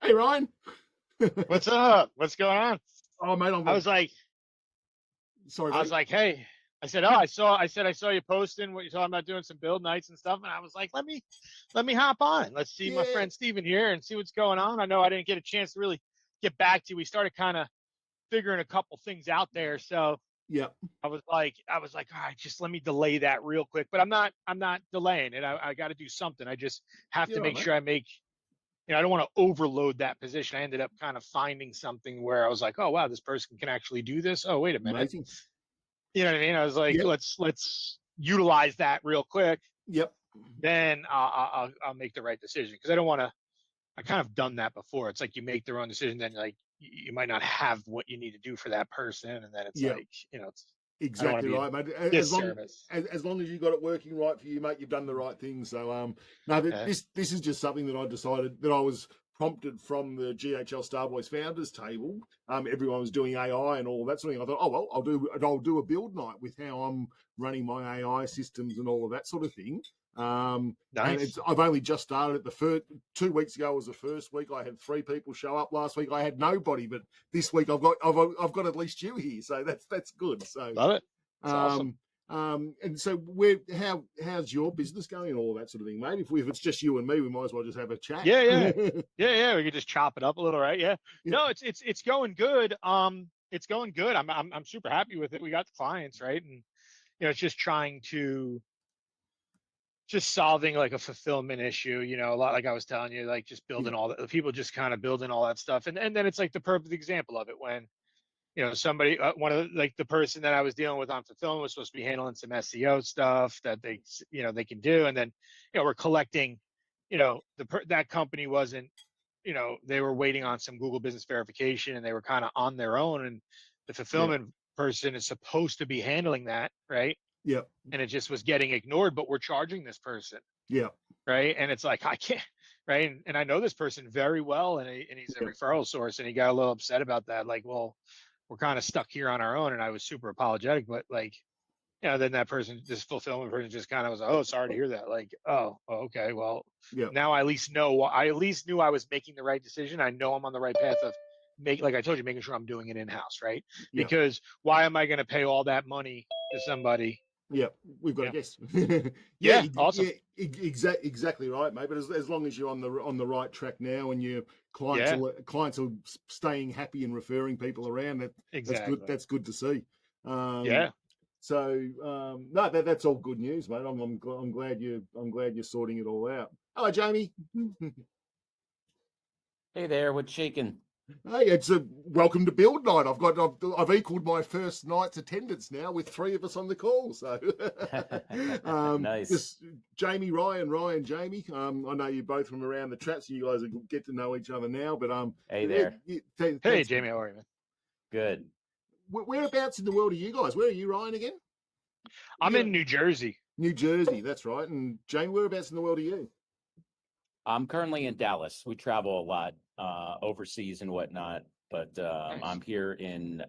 Hey, Ryan. What's up? What's going on? Oh, mate, I was like, sorry, I was buddy. like, hey, I said, oh, I saw you posting what you're talking about doing some build nights and stuff. And I was like, let me hop on. Let's see my Yeah. friend Steven here and see what's going on. I know I didn't get a chance to really get back to you. We started kind of figuring a couple things out there. So Yeah. I was like, all right, just let me delay that real quick. But I'm not delaying it. I got to do something. I just have to You're right, make mate. sure I make, I don't want to overload that position. I ended up kind of finding something where I was like, oh wow, this person can actually do this. Oh, wait a minute. Amazing. You know what I mean? I was like, Yep. let's utilize that real quick. Yep. Then I'll make the right decision, because I don't want to. I kind of done that before. It's like you make the wrong decision, then like you might not have what you need to do for that person, and then it's Yep. like, it's, I don't want Exactly to be right, mate. a disservice. As long as you got it working right for you, mate, you've done the right thing. So, no, Okay. this is just something that I decided that I was prompted from the GHL Starboys founders table. Everyone was doing AI and all that sort of thing. I thought, oh well, I'll do a build night with how I'm running my AI systems and all of that sort of thing. And Nice. I've only just started it. The first 2 weeks ago was the first week. I had 3 people show up. Last week I had nobody, but this week I've got at least you here, so that's good. So Love it. It's awesome. And so how's your business going and all that sort of thing, mate? If it's just you and me, we might as well just have a chat. Yeah. We could just chop it up a little, right? Yeah. Yeah. No, it's going good. It's going good. I'm super happy with it. We got the clients, right? And it's just trying to solving like a fulfillment issue, a lot, like I was telling you, like just building all the people, just kind of building all that stuff. And then it's like the perfect example of it when, somebody, one of the, like the person that I was dealing with on fulfillment was supposed to be handling some SEO stuff that they can do. And then, we're collecting, that company wasn't, they were waiting on some Google business verification, and they were kind of on their own. And the fulfillment person is supposed to be handling that, right? Yeah. And it just was getting ignored, but we're charging this person. Yeah. Right. And it's like, I can't, right. And I know this person very well, and he's a referral source, and he got a little upset about that. Like, well, we're kind of stuck here on our own. And I was super apologetic, but like, then that person, this fulfillment person, just kind of was, oh, sorry to hear that. Like, oh, okay. Well, now I at least know, I at least knew I was making the right decision. I know I'm on the right path of like I told you, making sure I'm doing it in-house. Right. Because why am I going to pay all that money to somebody? Yeah, we've got a guess. Awesome. Exactly right, mate. But as long as you're on the right track now, and your clients are staying happy and referring people around, that's good. That's good to see. So no, that's all good news, mate. I'm glad you're sorting it all out. Hello, Jamie. Hey there, what's shaking? Hey, it's a welcome to build night. I've equaled my first night's attendance now with 3 of us on the call. So nice. Just Jamie, Ryan, Jamie. I know you both from around the traps. You guys get to know each other now. But hey there. Hey Jamie, how are you, man? Good. Whereabouts in the world are you guys? Where are you, Ryan, again? I'm in New Jersey. New Jersey, that's right. And Jamie, whereabouts in the world are you? I'm currently in Dallas. We travel a lot overseas and whatnot, but Nice. I'm here in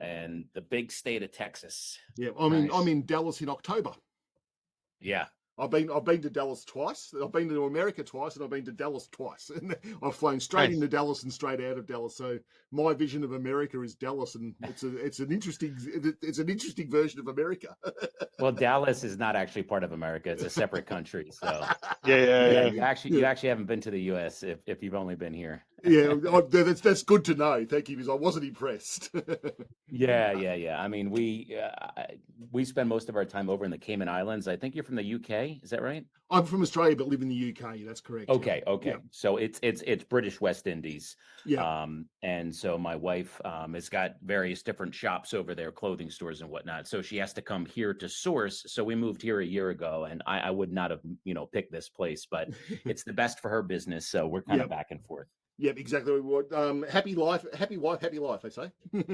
the big state of Texas. Yeah, I'm in Dallas in October. Yeah. I've been to Dallas twice. I've been to America twice, and I've been to Dallas twice. And I've flown straight into Dallas and straight out of Dallas. So my vision of America is Dallas, and it's an interesting version of America. Well, Dallas is not actually part of America; it's a separate country. So yeah. You actually haven't been to the U.S. if you've only been here. Yeah, that's good to know. Thank you, because I wasn't impressed. Yeah. I mean, we spend most of our time over in the Cayman Islands. I think you're from the UK. Is that right? I'm from Australia, but live in the UK. That's correct. Okay. Yeah. So it's British West Indies. Yeah. And so my wife has got various different shops over there, clothing stores and whatnot. So she has to come here to source. So we moved here a year ago, and I would not have picked this place, but it's the best for her business. So we're kind of back and forth. Yep, exactly. Happy life, happy wife, happy life, they say.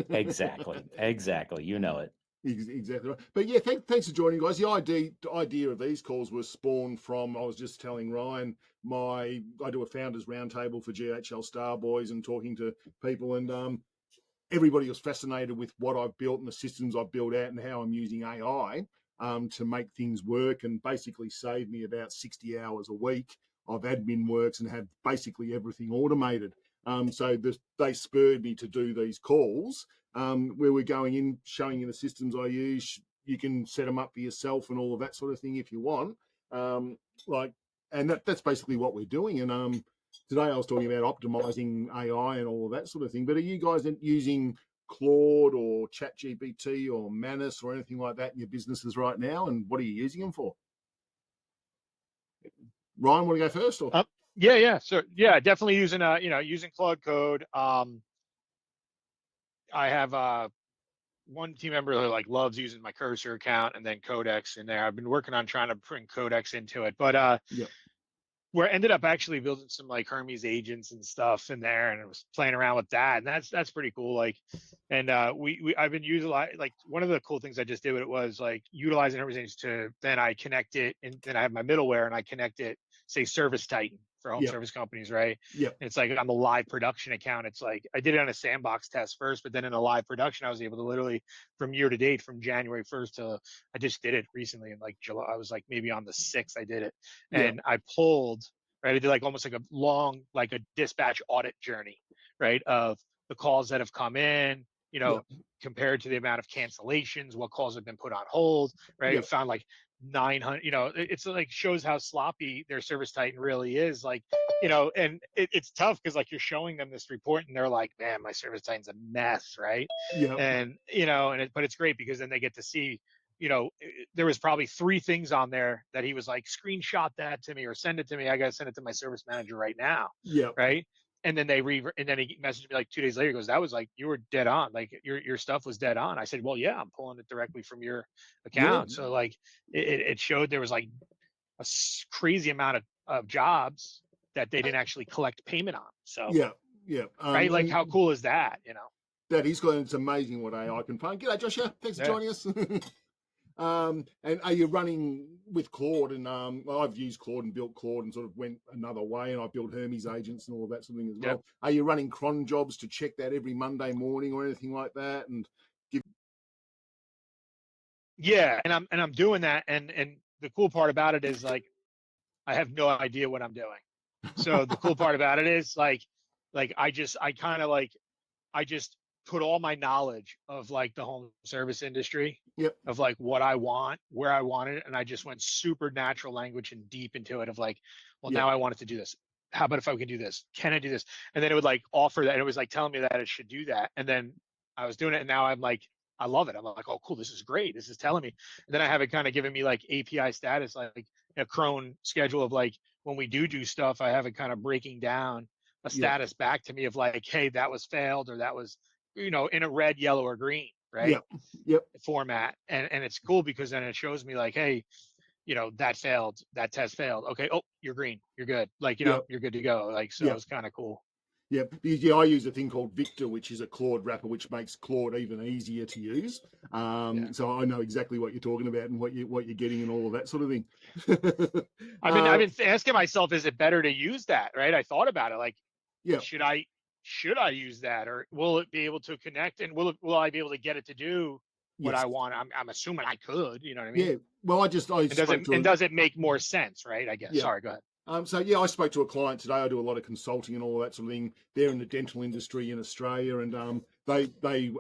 Exactly. You know it. Exactly right. But yeah, thanks for joining, guys. The idea of these calls was spawned from, I was just telling Ryan, I do a founders roundtable for GHL Starboys and talking to people, and everybody was fascinated with what I've built and the systems I've built out and how I'm using AI to make things work, and basically save me about 60 hours a week of admin works and have basically everything automated. So they spurred me to do these calls where we're going in, showing you the systems I use. You can set them up for yourself and all of that sort of thing if you want. And that's basically what we're doing. And today I was talking about optimizing AI and all of that sort of thing. But are you guys using Claude or ChatGPT or Manus or anything like that in your businesses right now? And what are you using them for? Ryan, want to go first? Or? Yeah. So yeah, definitely using using Claude Code. I have one team member who like loves using my Cursor account and then Codex in there. I've been working on trying to bring Codex into it, but where I ended up actually building some like Hermes agents and stuff in there, and I was playing around with that, and that's pretty cool. Like, and I've been using like one of the cool things I just did with it was like utilizing Hermes agents to then I connect it, and then I have my middleware and I connect it, say Service Titan for home service companies, right? Yeah. It's like on the live production account, it's like I did it on a sandbox test first, but then in a live production, I was able to literally from year to date, from January 1st to I just did it recently in like July. I was like maybe on the 6th I did it, and I pulled. Right, I did like almost like a long, like a dispatch audit journey, right, of the calls that have come in, compared to the amount of cancellations, what calls have been put on hold, right? We found like 900, it's like shows how sloppy their Service Titan really is, like, and it's tough because like you're showing them this report and they're like, man, my Service Titan's a mess, right? And but it's great because then they get to see, there was probably 3 things on there that he was like, screenshot that to me or send it to me. I got to send it to my service manager right now. Right. And then and then he messaged me like 2 days later, goes, that was like, you were dead on. Like your stuff was dead on. I said, well, yeah, I'm pulling it directly from your account. So like it showed there was like a crazy amount of jobs that they didn't actually collect payment on. So right. Like how cool is that? That is good. It's amazing what AI can find. G'day, Joshua. Thanks for joining us. And are you running with Claude? And well, I've used Claude and built Claude and sort of went another way, and I built Hermes agents and all of that sort of thing as well. Are you running cron jobs to check that every Monday morning or anything like that? And and I'm doing that, and the cool part about it is like I have no idea what I'm doing. So the cool part about it is like I just put all my knowledge of like the home service industry, of like what I want, where I want it, and I just went super natural language and deep into it of like, well, now I want it to do this. How about if I can do this? Can I do this? And then it would like offer that, and it was like telling me that it should do that. And then I was doing it, and now I'm like, I love it. I'm like, oh, cool, this is great. This is telling me. And then I have it kind of giving me like API status, like a cron schedule of like when we do stuff, I have it kind of breaking down a status back to me of like, hey, that was failed, or that was, in a red, yellow, or green, right? Format. And it's cool because then it shows me like, hey, that failed, that test failed. Okay. Oh, you're green. You're good. Like, you're good to go. Like, so it's kind of cool. I use a thing called Victor, which is a Claude wrapper, which makes Claude even easier to use. So I know exactly what you're talking about and what you're getting and all of that sort of thing. I've been asking myself, is it better to use that? Right. I thought about it. Like, should I use that, or will it be able to connect, and will I be able to get it to do what I want? I'm assuming I could. You know what I mean? Yeah. Well, I does it make more sense? Right. I guess. Yeah. Sorry. Go ahead. I spoke to a client today. I do a lot of consulting and all that sort of thing. They're in the dental industry in Australia, and they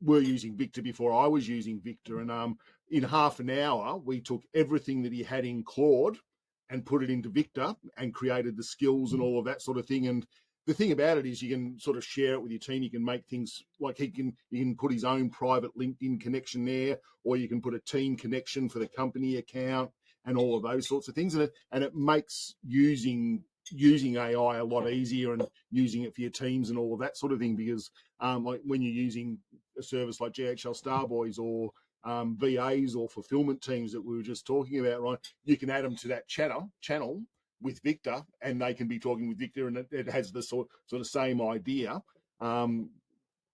were using Victor before I was using Victor. And in half an hour, we took everything that he had in Claude and put it into Victor and created the skills and all of that sort of thing. And the thing about it is you can sort of share it with your team. You can make things like you can put his own private LinkedIn connection there, or you can put a team connection for the company account and all of those sorts of things. And it makes using AI a lot easier, and using it for your teams and all of that sort of thing, because like when you're using a service like GHL Starboys or VAs or fulfillment teams that we were just talking about, right, you can add them to that channel with Victor, and they can be talking with Victor, and it has the sort of same idea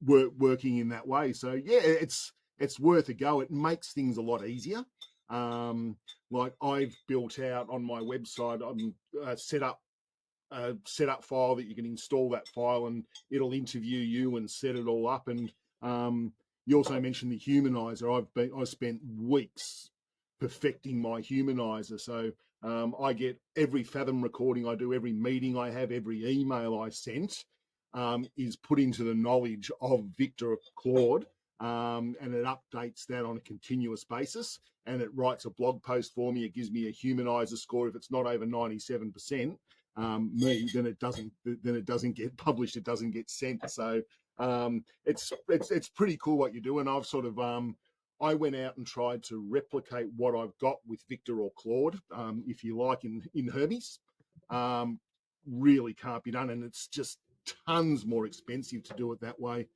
working in that way. So it's worth a go. It makes things a lot easier. Like I've built out on my website, I'm set up a setup file that you can install that file, and it'll interview you and set it all up. And you also mentioned the humanizer. I spent weeks perfecting my humanizer. So I get every Fathom recording I do, every meeting I have, every email I sent is put into the knowledge of Victor Claude, and it updates that on a continuous basis, and it writes a blog post for me. It gives me a humanizer score. If it's not over 97%, then it doesn't get published. It doesn't get sent. So it's pretty cool what you do. And I've sort of I went out and tried to replicate what I've got with Victor or Claude, if you like, in Hermes. Really can't be done, and it's just tons more expensive to do it that way,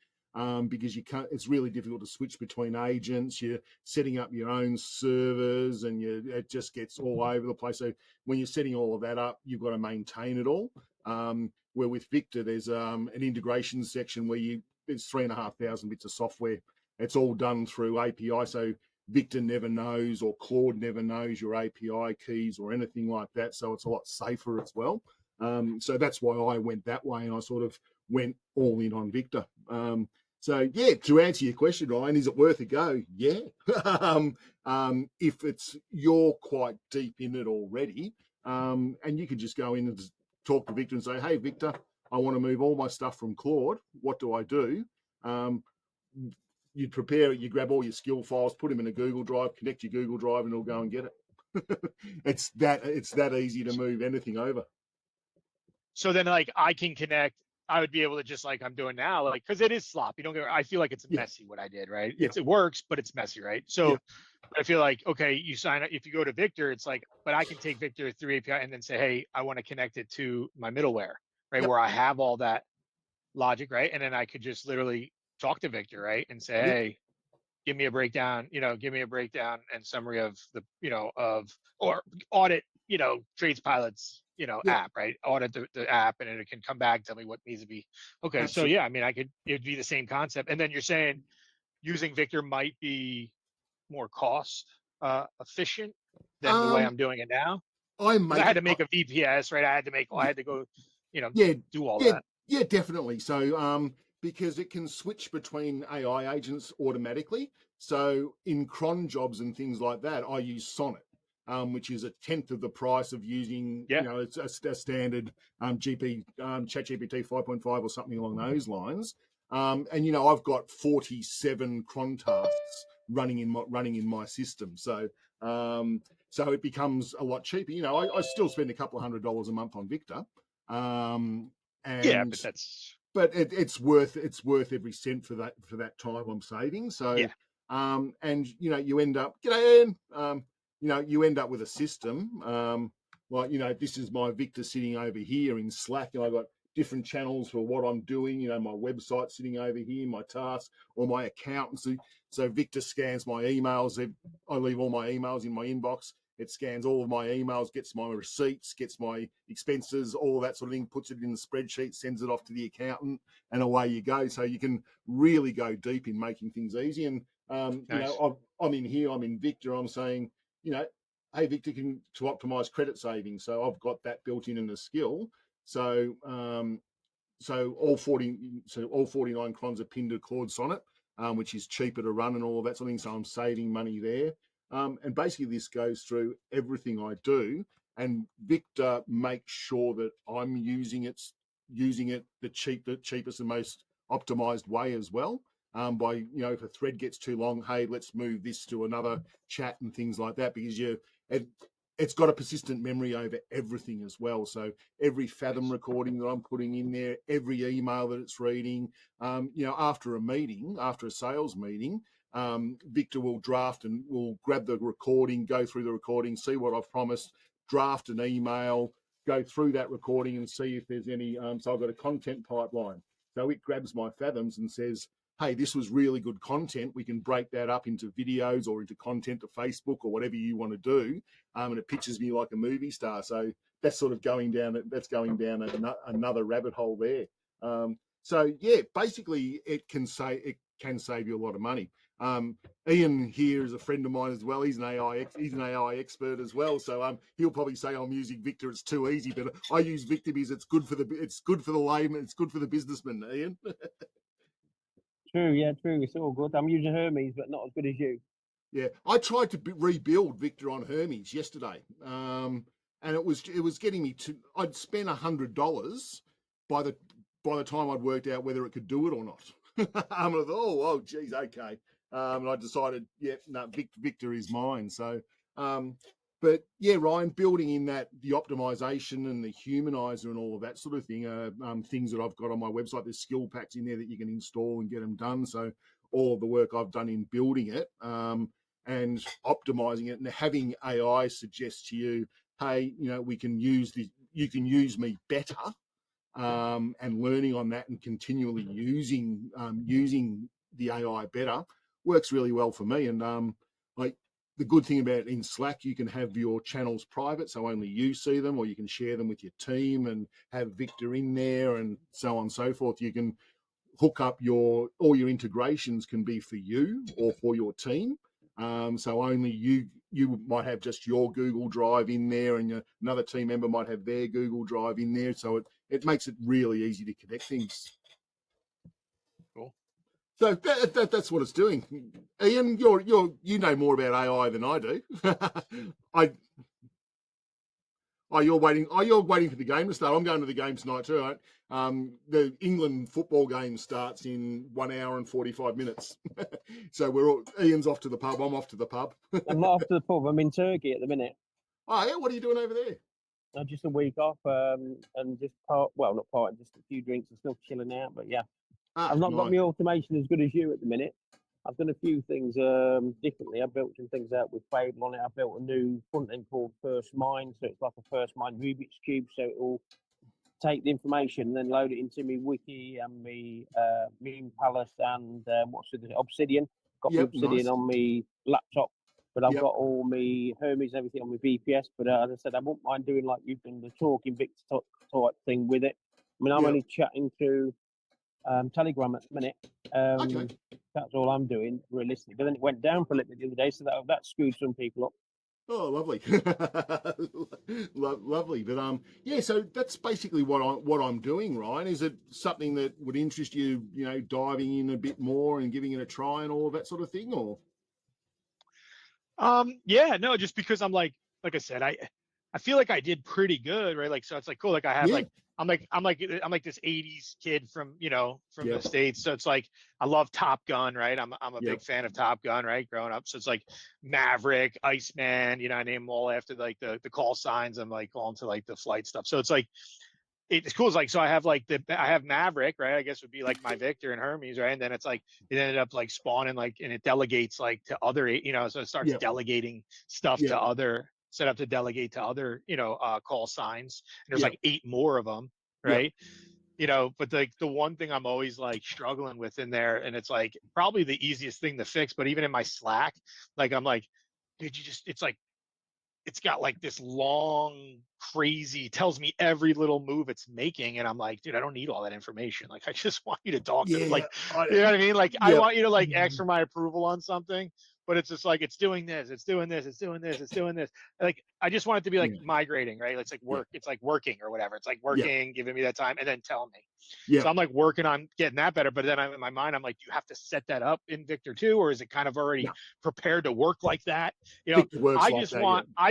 because you can't. It's really difficult to switch between agents. You're setting up your own servers, and it just gets all over the place. So when you're setting all of that up, you've got to maintain it all. Where with Victor, there's an integration section where there's 3,500 bits of software. It's all done through API, so Victor never knows, or Claude never knows your API keys or anything like that. So it's a lot safer as well. So that's why I went that way, and I sort of went all in on Victor. So yeah, to answer your question, Ryan, is it worth a go? Yeah. If you're quite deep in it already, and you could just go in and talk to Victor and say, hey, Victor, I want to move all my stuff from Claude. What do I do? You prepare it, you grab all your skill files, put them in a Google Drive, connect your Google Drive, and it'll go and get it. It's that easy to move anything over. So then, like, I can connect. I would be able to, just like I'm doing now, like, because it is sloppy. I feel like it's messy what I did, right? Yeah. It works, but it's messy, right? So I feel like, okay, you sign up. If you go to Victor, it's like, but I can take Victor through API and then say, hey, I want to connect it to my middleware, right? Where I have all that logic, right? And then I could just literally talk to Victor, right? And say, hey, give me a breakdown, and summary of the, or audit, Trades Pilots, app, right? Audit the app, and it can come back, tell me what needs to be. Okay. Absolutely. So yeah, I mean, it'd be the same concept. And then you're saying using Victor might be more cost efficient than the way I'm doing it now. I had to make a VPS, right? I had to go, do all that. Yeah, definitely. So because it can switch between AI agents automatically. So in cron jobs and things like that, I use Sonnet, which is 1/10 of the price of using, it's a standard ChatGPT 5.5 or something along those lines. And I've got 47 cron tasks running in my system. So so it becomes a lot cheaper. I still spend a couple of $100 a month on Victor. But it's worth every cent for that time I'm saving. So and you end up you end up with a system like this is my Victor sitting over here in Slack, and I've got different channels for what I'm doing. My website sitting over here, my tasks, or my accountancy. So Victor scans my emails. I leave all my emails in my inbox. It scans all of my emails, gets my receipts, gets my expenses, all that sort of thing, puts it in the spreadsheet, sends it off to the accountant, and away you go. So you can really go deep in making things easy. And, nice. I'm in here, I'm in Victor, I'm saying, hey, Victor, to optimize credit savings. So I've got that built in a skill. So all 49 crons are pinned to Claude Sonnet, which is cheaper to run and all of that sort of thing. So I'm saving money there. And basically this goes through everything I do, and Victor makes sure that I'm using it the cheapest and most optimized way as well. By, if a thread gets too long, hey, let's move this to another chat and things like that, because it's got a persistent memory over everything as well. So every Fathom recording that I'm putting in there, every email that it's reading, after a sales meeting, Victor will draft and will grab the recording, go through the recording, see what I've promised, draft an email, go through that recording and see if there's any. So I've got a content pipeline. So it grabs my Fathoms and says, hey, this was really good content. We can break that up into videos or into content to Facebook or whatever you want to do. And it pitches me like a movie star. So that's sort of going down another rabbit hole there. So yeah, basically it can save you a lot of money. Ian here is a friend of mine as well. He's an AI expert as well. So he'll probably say I'm using Victor. It's too easy, but I use Victor because it's good for the layman. It's good for the businessman. Ian. True. Yeah. True. It's all good. I'm using Hermes, but not as good as you. Yeah, I tried to rebuild Victor on Hermes yesterday, and it was getting me to. I'd spent $100 by the time I'd worked out whether it could do it or not. I thought, oh, geez, okay. And I decided, yeah, no, Victor is mine. So, but yeah, Ryan, building in that the optimization and the humanizer and all of that sort of thing are things that I've got on my website. There's skill packs in there that you can install and get them done. So all of the work I've done in building it and optimizing it and having AI suggest to you, hey, we can use this, you can use me better, and learning on that and continually using the AI better works really well for me. And like the good thing about it in Slack, you can have your channels private, so only you see them, or you can share them with your team and have Victor in there and so on and so forth. You can hook up all your integrations can be for you or for your team. So only you might have just your Google Drive in there, and another team member might have their Google Drive in there. So it makes it really easy to connect things. Cool. So that's what it's doing. Ian, you know more about AI than I do. You're waiting for the game to start. I'm going to the game tonight too, right? The England football game starts in 1 hour and 45 minutes. So Ian's off to the pub. I'm off to the pub. I'm not off to the pub. I'm in Turkey at the minute. Oh yeah, what are you doing over there? Just a week off, and just just a few drinks and still chilling out. But yeah, I've not got my automation as good as you at the minute. I've done a few things differently. I built some things out with Fable on it. I built a new front end called First Mind, so it's like a First Mind Rubik's Cube. So it will take the information and then load it into me wiki and me Moon Palace and Obsidian. Got my Obsidian on my laptop, but I've got all my Hermes and everything on my VPS. But as I said, I wouldn't mind doing like you've done, the talking Victor type thing with it. I mean, I'm only chatting through Telegram at the minute. Okay. That's all I'm doing realistically. But then it went down for a little bit the other day, so that screwed some people up. Oh, lovely. Lovely. But yeah, so that's basically what I'm doing, Ryan. Is it something that would interest you, diving in a bit more and giving it a try and all of that sort of thing, or? Yeah, no, just because I'm like I said, I feel like I did pretty good, right? Like, so it's like cool. Like I have I'm like this 80s kid from the States. So it's like I love Top Gun, right? I'm a big fan of Top Gun, right? Growing up. So it's like Maverick, Iceman, I name them all after like the call signs. I'm like all into like the flight stuff. So it's like it's cool. It's like, so I have like I have Maverick, right? I guess would be like my Victor and Hermes, right? And then it's like it ended up like spawning like, and it delegates like to other, so it starts delegating stuff to other, set up to delegate to other, call signs. And there's like 8 more of them, right? But like the one thing I'm always like struggling with in there, and it's like probably the easiest thing to fix, but even in my Slack, like I'm like, dude, it's like, it's got like this long, crazy, tells me every little move it's making. And I'm like, dude, I don't need all that information. Like, I just want you to talk to me. Like, you know what I mean? Like, I want you to like ask for my approval on something, but it's just like, it's doing this, it's doing this, it's doing this, it's doing this. Like, I just want it to be like migrating, right? It's like work. It's like working or whatever. It's like working, giving me that time and then tell me. So I'm like working on getting that better. But then in my mind, I'm like, do you have to set that up in Victor too? Or is it kind of already prepared to work like that? I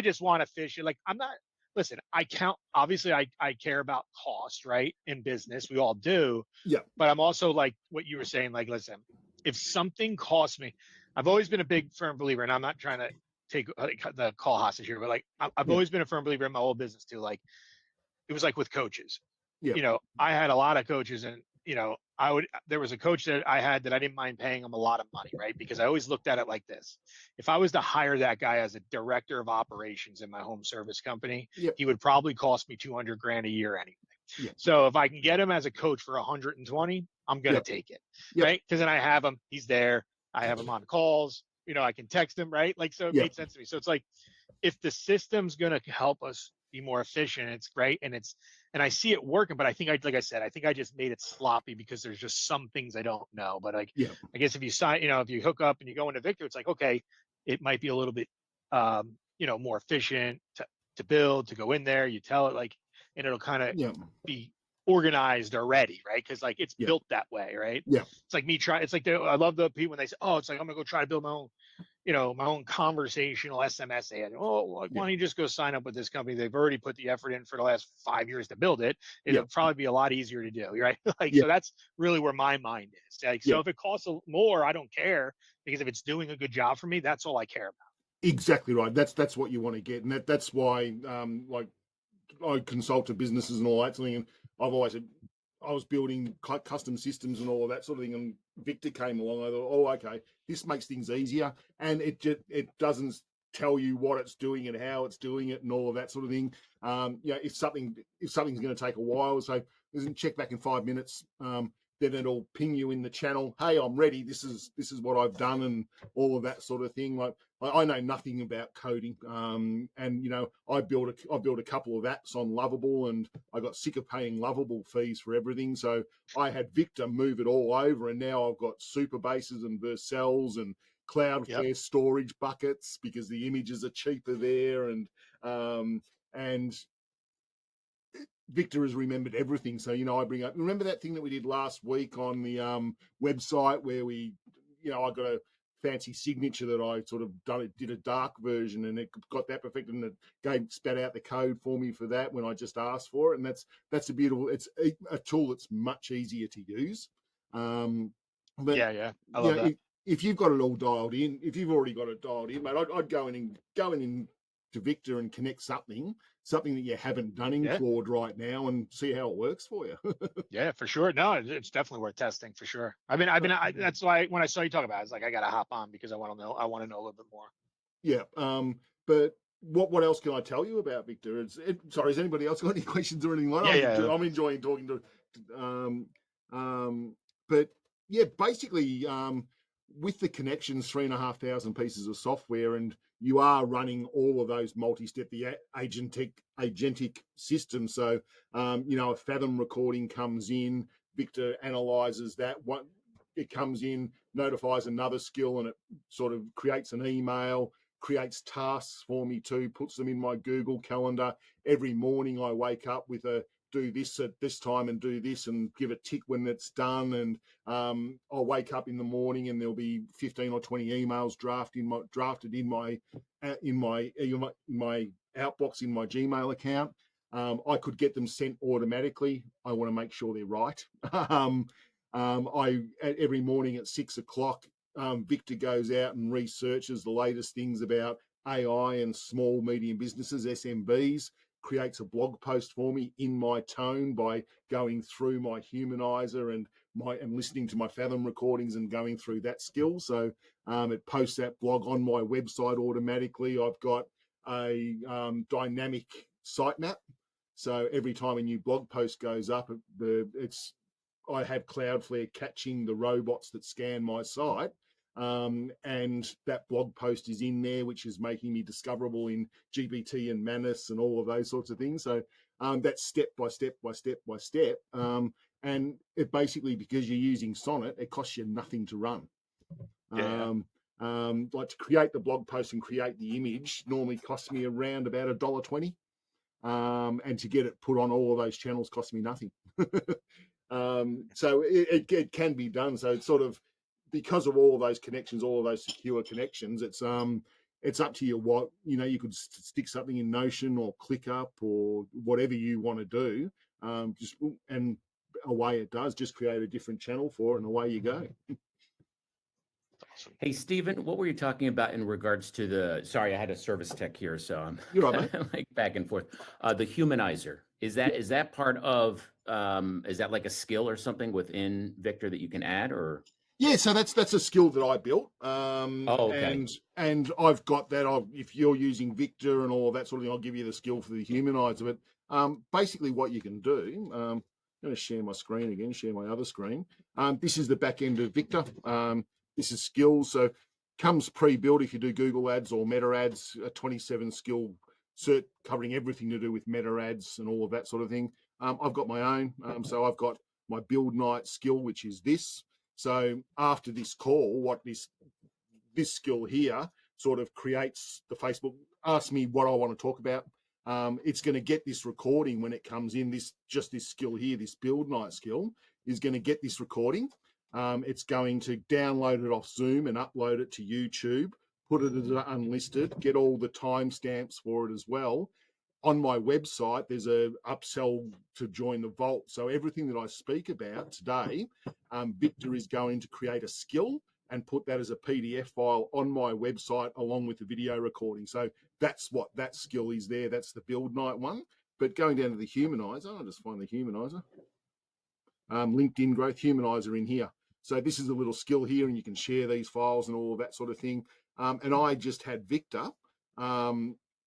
just want to fish it. Like, I'm not, listen, obviously I care about cost, right? In business, we all do. Yeah. But I'm also like what you were saying, like, listen, if something costs me, I've always been a big firm believer, and I'm not trying to take the call hostage here, but like, I've always been a firm believer in my old business too. Like, it was like with coaches. I had a lot of coaches, and there was a coach that I had that I didn't mind paying him a lot of money, right? Because I always looked at it like this. If I was to hire that guy as a director of operations in my home service company, he would probably cost me $200,000 a year anyway. So if I can get him as a coach for 120, I'm going to take it, right? Because then I have him, he's there. I have him on calls, I can text him, right? Like, so it made sense to me. So it's like, if the system's going to help us, be more efficient. It's great, and I see it working. But I think like I said, I think I just made it sloppy because there's just some things I don't know. But like, I guess if you sign, if you hook up and you go into Victor, it's like, okay, it might be a little bit, more efficient to build, to go in there. You tell it like, and it'll kind of be organized already, right? Because like it's built that way, right? It's like me trying. It's like I love the people when they say, "Oh, it's like I'm gonna go try to build my own, my own conversational SMS ad." Oh, why don't you just go sign up with this company? They've already put the effort in for the last 5 years to build it. It'll probably be a lot easier to do, right? Like, so that's really where my mind is. Like, so if it costs more, I don't care, because if it's doing a good job for me, that's all I care about. Exactly right. That's what you want to get, and that's why, like, I consult to businesses and all that sort of thing. And I've always said, I was building custom systems and all of that sort of thing, and Victor came along. I thought, oh, okay, this makes things easier, and it doesn't tell you what it's doing and how it's doing it and all of that sort of thing. If something's going to take a while, so check back in 5 minutes. Then it'll ping you in the channel. Hey, I'm ready. This is what I've done, and all of that sort of thing. Like, I know nothing about coding, and I built a couple of apps on Lovable, and I got sick of paying Lovable fees for everything. So I had Victor move it all over, and now I've got Superbases and Vercels and Cloudflare storage buckets because the images are cheaper there, and Victor has remembered everything. So, I bring up, remember that thing that we did last week on the website where we, I got a fancy signature that I sort of did a dark version, and it got that perfected, and it spat out the code for me for that when I just asked for it. And that's a beautiful, it's a tool that's much easier to use. I love that. If you've got it all dialed in, if you've already got it dialed in, mate, I'd go in to Victor and connect something that you haven't done in Claude right now, and see how it works for you. Yeah, for sure. No, it's definitely worth testing for sure. That's why when I saw you talk about it, it's like, I got to hop on because I want to know a little bit more. Yeah. But what else can I tell you about Victor? Sorry, has anybody else got any questions or anything like that? I'm enjoying talking to, but yeah, basically, with the connections, 3,500 pieces of software, and you are running all of those multi-step, the agentic system. So, a Fathom recording comes in, Victor analyzes that. It comes in, notifies another skill, and it sort of creates an email, creates tasks for me too, puts them in my Google Calendar. Every morning I wake up with a do this at this time and do this, and give a tick when it's done. And I'll wake up in the morning and there'll be 15 or 20 emails drafted in my outbox in my Gmail account. I could get them sent automatically. I want to make sure they're right. Every morning at 6 o'clock, Victor goes out and researches the latest things about AI and small, medium businesses, SMBs, creates a blog post for me in my tone by going through my humanizer and listening to my Fathom recordings and going through that skill. So it posts that blog on my website automatically. I've got a dynamic sitemap. So every time a new blog post goes up, I have Cloudflare catching the robots that scan my site. And that blog post is in there, which is making me discoverable in GPT and Manus and all of those sorts of things. So that's step by step by step by step. And it basically, because you're using Sonnet, it costs you nothing to run. Like to create the blog post and create the image normally costs me around about $1.20. And to get it put on all of those channels costs me nothing. So it can be done. So it's sort of, because of all of those connections, all of those secure connections, it's up to you what, you could stick something in Notion or ClickUp or whatever you want to do. And away it does, just create a different channel for it, and away you go. Awesome. Hey, Stephen, what were you talking about in regards to sorry, I had a service tech here, so I'm You're right, mate. like back and forth. The humanizer, is that part of, is that like a skill or something within Victor that you can add, or? Yeah, so that's a skill that I built. Okay. And I've got that. If you're using Victor and all of that sort of thing, I'll give you the skill for the humanizer. But basically what you can do, I'm going to share my screen again, share my other screen. This is the back end of Victor. This is skills. So comes pre-built if you do Google ads or Meta ads, a 27 skill covering everything to do with meta ads and all of that sort of thing. I've got my own. So I've got my build night skill, which is this. So after this call, what this skill here sort of creates the Facebook, ask me what I want to talk about. It's going to get this recording when it comes in. This skill here, this build night skill, is going to get this recording. It's going to download it off Zoom and upload it to YouTube, put it as unlisted, get all the timestamps for it as well. On my website, there's a upsell to join the vault. So everything that I speak about today, Victor is going to create a skill and put that as a PDF file on my website along with the video recording. So that's what that skill is there. That's the build night one. But going down to the humanizer, I'll just find the humanizer. LinkedIn growth humanizer in here. So this is a little skill here, and you can share these files and all of that sort of thing. And I just had Victor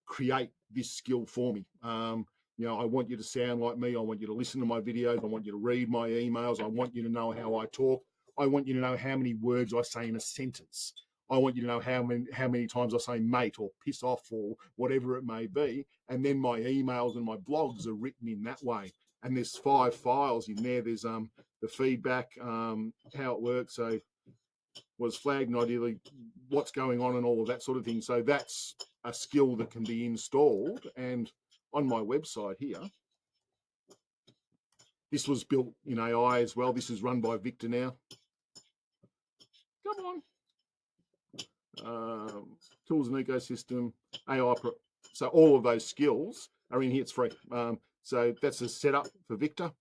create this skill for me. I want you to sound like me. I want you to listen to my videos. I want you to read my emails. I want you to know how I talk. I want you to know how many words I say in a sentence. I want you to know how many times I say mate or piss off or whatever it may be. And then my emails and my blogs are written in that way. And there's 5 files in there. There's the feedback, how it works. So was flagged and ideally what's going on and all of that sort of thing. So that's a skill that can be installed. And on my website here, this was built in AI as well. This is run by Victor now. Come on. Tools and ecosystem, AI. So all of those skills are in here. It's free. So that's a setup for Victor,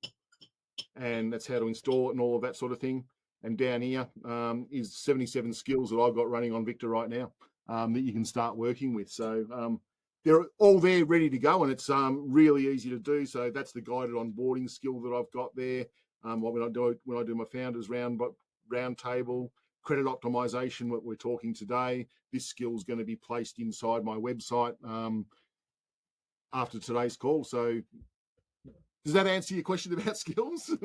and that's how to install it and all of that sort of thing. And down here is 77 skills that I've got running on Victor right now that you can start working with. So they're all there ready to go, and it's really easy to do. So that's the guided onboarding skill that I've got there. When I do my founders round table, credit optimization, what we're talking today, this skill is going to be placed inside my website after today's call. So does that answer your question about skills?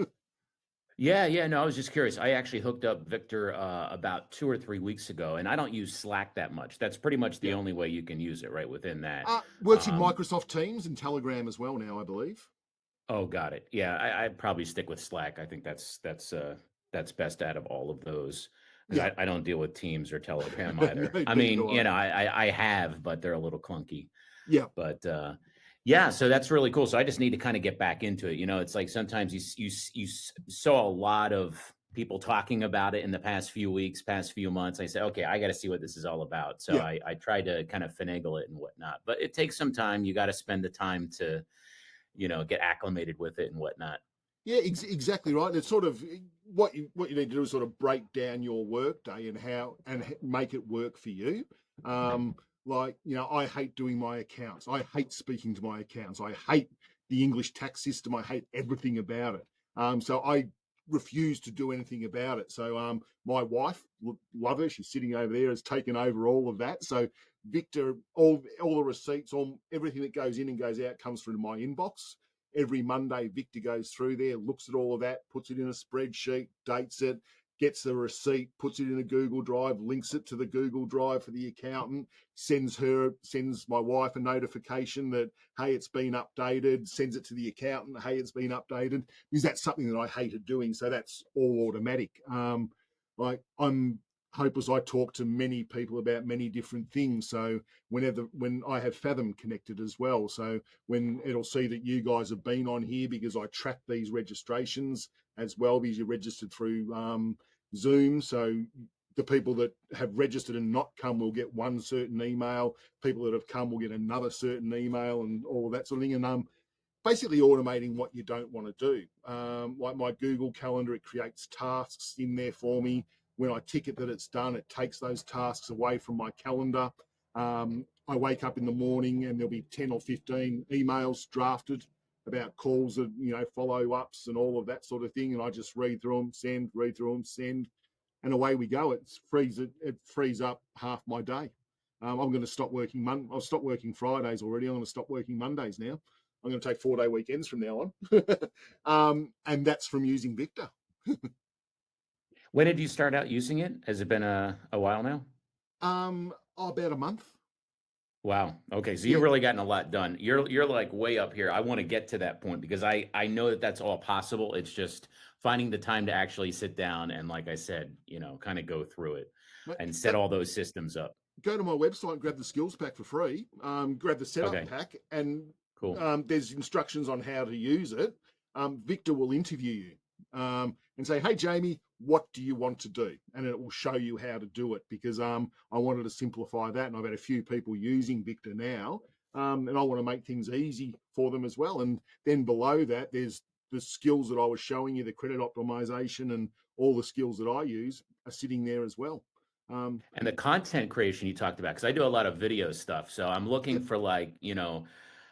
Yeah. No, I was just curious. I actually hooked up Victor about 2 or 3 weeks ago, and I don't use Slack that much. That's pretty much the only way you can use it, right, within that. Works in Microsoft Teams and Telegram as well now, I believe. Oh, got it. Yeah, I'd probably stick with Slack. I think that's best out of all of those, because I don't deal with Teams or Telegram either. No, I mean, I have, but they're a little clunky. Yeah. But yeah, so that's really cool. So I just need to kind of get back into it. It's like sometimes you saw a lot of people talking about it in the past few weeks, past few months. I said, okay, I got to see what this is all about. So I tried to kind of finagle it and whatnot, but it takes some time. You got to spend the time to, get acclimated with it and whatnot. Yeah, exactly right. It's sort of what you need to do is sort of break down your work day and make it work for you. Like, I hate doing my accounts. I hate speaking to my accounts. I hate the English tax system. I hate everything about it. So I refuse to do anything about it. So my wife, love her, she's sitting over there, has taken over all of that. So Victor, all the receipts, everything that goes in and goes out comes through to my inbox. Every Monday, Victor goes through there, looks at all of that, puts it in a spreadsheet, dates it, gets the receipt, puts it in a Google Drive, links it to the Google Drive for the accountant, sends my wife a notification that, hey, it's been updated, sends it to the accountant, hey, it's been updated, because that's something that I hated doing. So that's all automatic. Like, I'm hopeless. I talk to many people about many different things. So when I have Fathom connected as well, so when it'll see that you guys have been on here, because I track these registrations as well, because you're registered through Zoom. So the people that have registered and not come will get one certain email. People that have come will get another certain email, and all of that sort of thing. And basically automating what you don't want to do. Like my Google Calendar, it creates tasks in there for me. When I tick it that it's done, it takes those tasks away from my calendar. I wake up in the morning and there'll be 10 or 15 emails drafted about calls and, follow-ups and all of that sort of thing. And I just read through them, send, and away we go. It frees up half my day. I'm going to stop working I'll stop working Fridays already. I'm going to stop working Mondays now. I'm going to take 4-day weekends from now on. And that's from using Victor. When did you start out using it? Has it been a while now? About a month. Wow. Okay. So Yeah. you've really gotten a lot done. You're like way up here. I want to get to that point because I know that that's all possible. It's just finding the time to actually sit down and, like I said, kind of go through it and set all those systems up. Go to my website, grab the skills pack for free, grab the setup pack, and cool. There's instructions on how to use it. Victor will interview you and say, hey, Jamie, what do you want to do? And it will show you how to do it, because I wanted to simplify that. And I've had a few people using Victor now, and I want to make things easy for them as well. And then below that, there's the skills that I was showing you, the credit optimization, and all the skills that I use are sitting there as well. And the content creation you talked about, because I do a lot of video stuff. So I'm looking for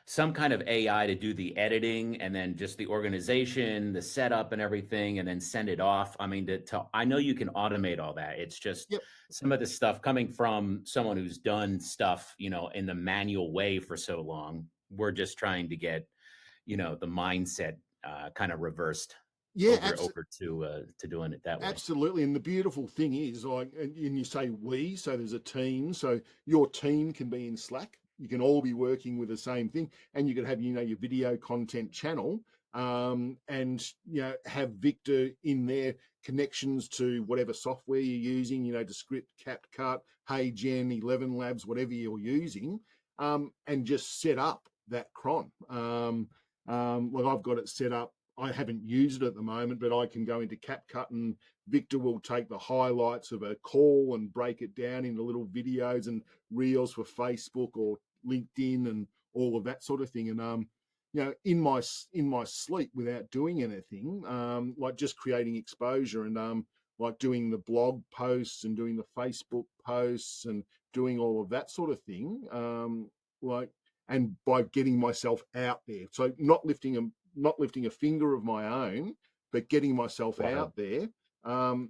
some kind of AI to do the editing, and then just the organization, the setup and everything, and then send it off. I mean, I know you can automate all that. It's just some of the stuff coming from someone who's done stuff, in the manual way for so long. We're just trying to get, the mindset kind of reversed. Over to doing it that way. Absolutely. And the beautiful thing is, and you say we, so there's a team. So your team can be in Slack. You can all be working with the same thing, and you can have, your video content channel, and, have Victor in there, connections to whatever software you're using, to Script, CapCut, HeyGen, 11 Labs, whatever you're using, and just set up that cron. Like I've got it set up. I haven't used it at the moment, but I can go into CapCut, and Victor will take the highlights of a call and break it down into little videos and reels for Facebook or LinkedIn and all of that sort of thing. And in my sleep, without doing anything, like just creating exposure and like doing the blog posts and doing the Facebook posts and doing all of that sort of thing, and by getting myself out there, so not lifting a finger of my own, but getting myself out there. I'll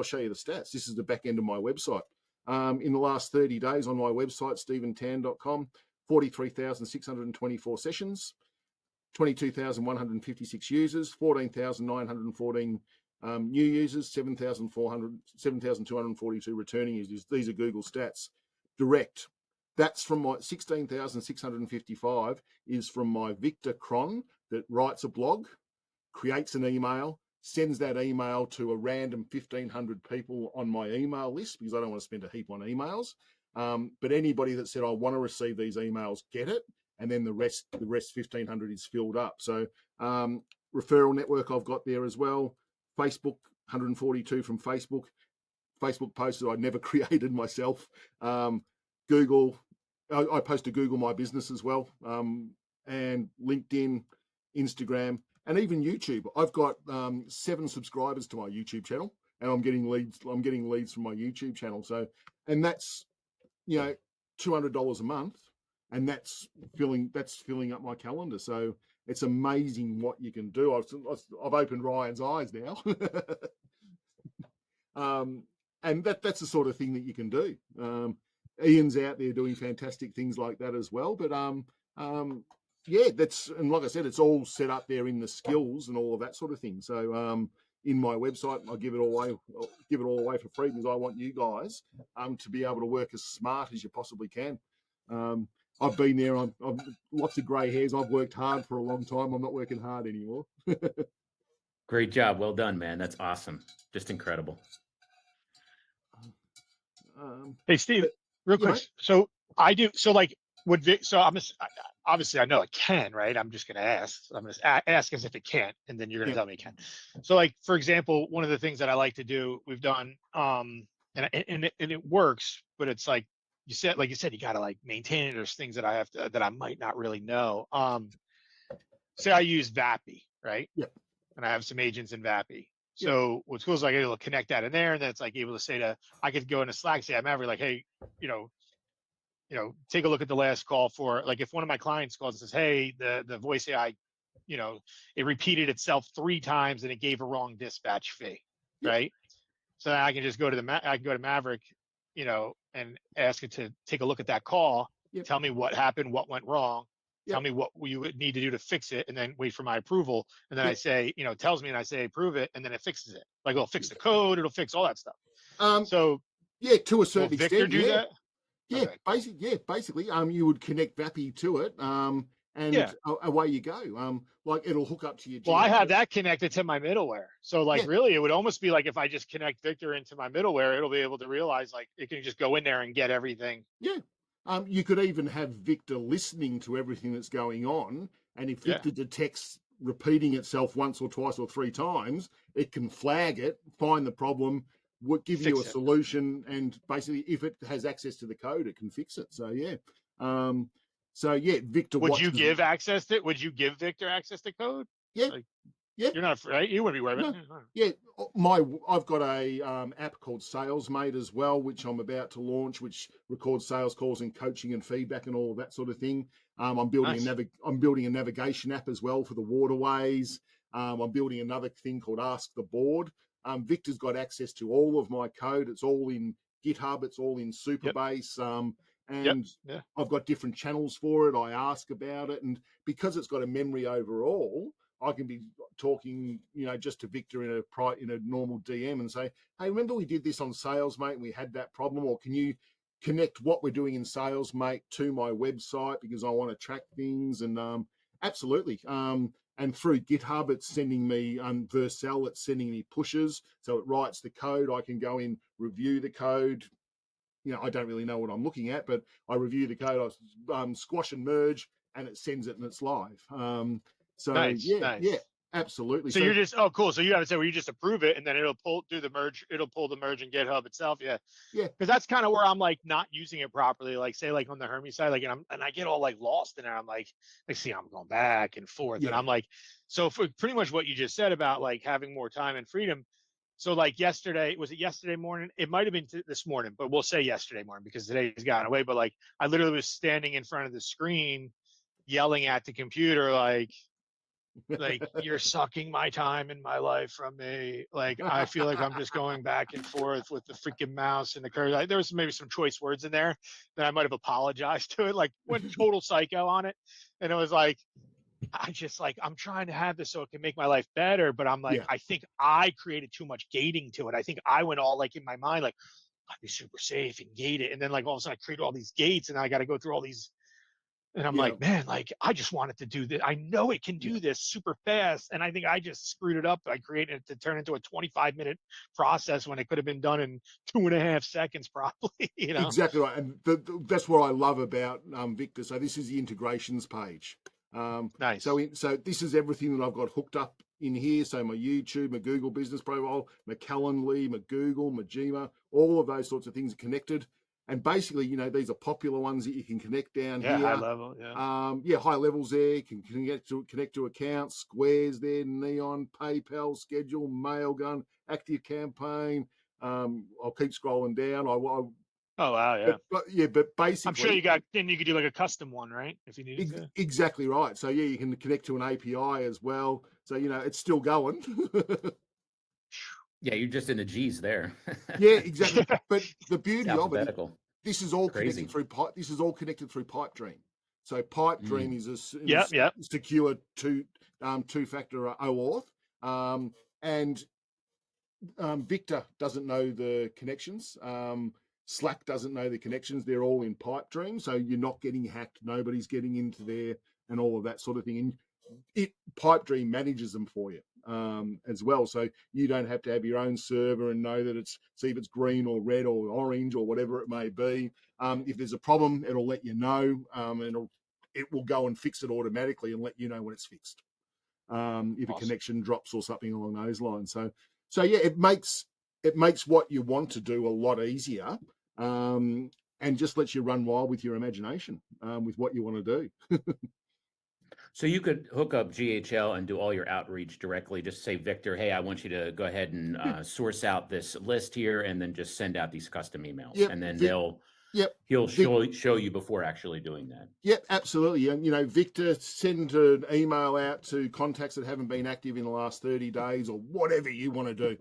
show you the stats. This is the back end of my website. In the last 30 days on my website, stephentann.com, 43,624 sessions, 22,156 users, 14,914 new users, 7,242 returning users. These are Google stats. Direct. That's from my 16,655 is from my Victor Cron that writes a blog, creates an email, sends that email to a random 1,500 people on my email list, because I don't want to spend a heap on emails. But anybody that said, I want to receive these emails, get it. And then the rest 1,500 is filled up. So referral network I've got there as well. Facebook, 142 from Facebook posts that I never created myself. Google, I post to Google My Business as well, and LinkedIn, Instagram, and even YouTube. I've got 7 subscribers to my YouTube channel, and I'm getting leads from my YouTube channel. So, and that's $200 a month, and that's filling up my calendar. So it's amazing what you can do. I've opened Ryan's eyes now. And that's the sort of thing that you can do. Ian's out there doing fantastic things like that as well. But that's, and like I said, it's all set up there in the skills and all of that sort of thing. So in my website, I'll give it all away for free, because I want you guys to be able to work as smart as you possibly can. I've been there. I've lots of grey hairs. I've worked hard for a long time. I'm not working hard anymore. Great job. Well done, man. That's awesome. Just incredible. Hey, Steve, real quick. So I do. So like, would Vic? So obviously I know it can, right? I'm just gonna ask. I'm gonna ask as if it can't, and then you're gonna tell me it can. So like, for example, one of the things that I like to do, we've done, and it works, but it's like you said, you gotta like maintain it. There's things that I have to, that I might not really know. Say I use Vappy, right? Yep. And I have some agents in Vappy. So what's cool is like able to connect that in there, and then it's like able to say I could go into Slack, say I'm ever like, hey, take a look at the last call for, like, if one of my clients calls and says, hey, the voice AI, it repeated itself 3 times and it gave a wrong dispatch fee, right? So I can just go to Maverick, and ask it to take a look at that call, tell me what happened, what went wrong, tell me what you would need to do to fix it, and then wait for my approval. And then I say, tells me, and I say approve it, and then it fixes it. Like, it'll fix the code, it'll fix all that stuff. So to a certain extent, Victor do that? Yeah, okay. basically, you would connect VAPI to it, and away you go. Like it'll hook up to your. Well, I have that connected to my middleware, so like really, it would almost be like if I just connect Victor into my middleware, it'll be able to realize like it can just go in there and get everything. Yeah. You could even have Victor listening to everything that's going on, and if Victor detects repeating itself once or twice or three times, it can flag it, find the problem, give you a solution, and basically, if it has access to the code, it can fix it. So Victor. Would you give access to? Would you give Victor access to code? Yeah. Like, yeah. You're not right. You wouldn't be worried about it. Yeah, I've got a app called SalesMate as well, which I'm about to launch, which records sales calls and coaching and feedback and all of that sort of thing. I'm building a navigation app as well for the waterways. I'm building another thing called Ask the Board. Victor's got access to all of my code. It's all in GitHub. It's all in Superbase. And I've got different channels for it. I ask about it, and because it's got a memory overall, I can be talking, just to Victor in a normal DM and say, hey, remember we did this on SalesMate and we had that problem, or can you connect what we're doing in SalesMate to my website because I want to track things? And absolutely. And through GitHub, it's sending me Vercel, it's sending me pushes, so it writes the code. I can go in, review the code. I don't really know what I'm looking at, but I review the code, I squash and merge, and it sends it and it's live. So nice. Absolutely. So you're just cool. So you have to say where you just approve it and then it'll pull the merge in GitHub itself. Yeah. Because that's kind of where I'm like not using it properly. Like say like on the Hermes side, like and I get all like lost in there. I'm like see, I'm going back and forth. And I'm like, so for pretty much what you just said about like having more time and freedom. So like yesterday, was it yesterday morning? It might have been this morning, but we'll say yesterday morning because today's gotten away. But like I literally was standing in front of the screen yelling at the computer like you're sucking my time and my life from me. Like I feel like I'm just going back and forth with the freaking mouse and the cursor. Like, there was maybe some choice words in there that I might have apologized to it. Like went total psycho on it, and it was like I'm trying to have this so it can make my life better, but I'm like I think I created too much gating to it. I think I went all like in my mind like I'd be super safe and gate it, and then like all of a sudden I created all these gates, and I got to go through all these. And I'm like, man, like I just wanted to do this. I know it can do this super fast. And I think I just screwed it up. I created it to turn into a 25-minute process when it could have been done in 2.5 seconds, probably. Exactly right. And that's what I love about Victor. So this is the integrations page. Nice. So this is everything that I've got hooked up in here. So my YouTube, my Google business profile, my Calendly, my Google, my Gmail, all of those sorts of things are connected. And basically, these are popular ones that you can connect down here. High level, high levels there. You can connect to accounts, Squares there, Neon, PayPal, Schedule, Mailgun, Active Campaign. I'll keep scrolling down. Oh wow, yeah. But basically, I'm sure you could do like a custom one, right? If you needed to. Exactly right. So you can connect to an API as well. So it's still going. Yeah, you're just in the G's there. Yeah, exactly. But the beauty of it, this is all crazy. connected through pipe. This is all connected through Pipedream. So Pipedream is a secure two-factor OAuth, and Victor doesn't know the connections. Slack doesn't know the connections. They're all in Pipedream, so you're not getting hacked. Nobody's getting into there, and all of that sort of thing. And Pipedream manages them for you as well, so you don't have to have your own server and know that see if it's green or red or orange or whatever it may be. If there's a problem, it'll let you know, and it will go and fix it automatically and let you know when it's fixed. If a connection drops or something along those lines. So yeah, it makes what you want to do a lot easier, and just lets you run wild with your imagination with what you want to do. So you could hook up GHL and do all your outreach directly. Just say, Victor, hey, I want you to go ahead and source out this list here, and then just send out these custom emails. And then he'll show you before actually doing that. Yep, absolutely. And Victor, send an email out to contacts that haven't been active in the last 30 days or whatever you want to do.